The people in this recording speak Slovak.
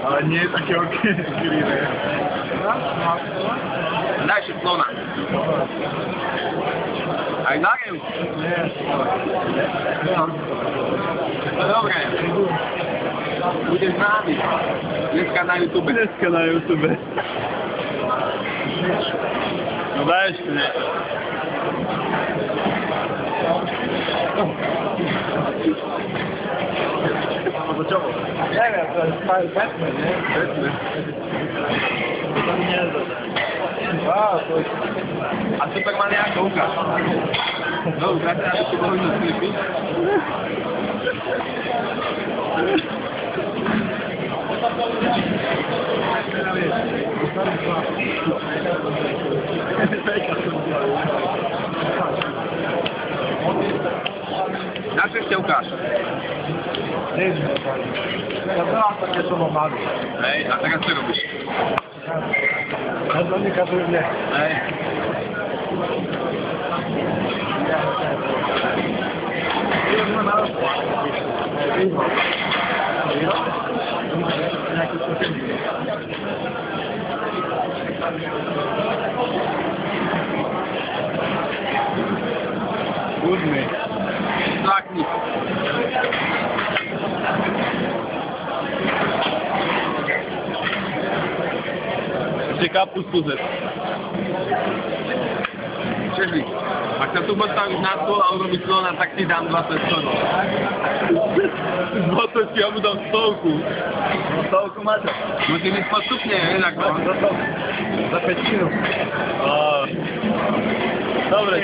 Ale nie je také okryvé. Daj si slona. Aj narev. Dobre. Budeš známy. Dneska na YouTube. Dneska na YouTube. No daj ešte ne. Alebo čo? Neviem, to je starý Batman, ne? Batman. To mi nezadá. A Superman je ako ukáž. No, ukáž sa, aby si bol jedno slipy. Na čo ešte ukáž? Ja veľa také som ho malý. Hej, a teraz čo robíš? Ja to nekazujeme. Hej. Budme. Zlákni. Ešte kapustu zep. Čeži, ak sa tu postavíš na stôl a urobíš slona, tak ti dám 20 slonov. 20, ja mu dám 100. No 100 máte? Musí byť postupne, inak to. Za 5 minút. Dobre.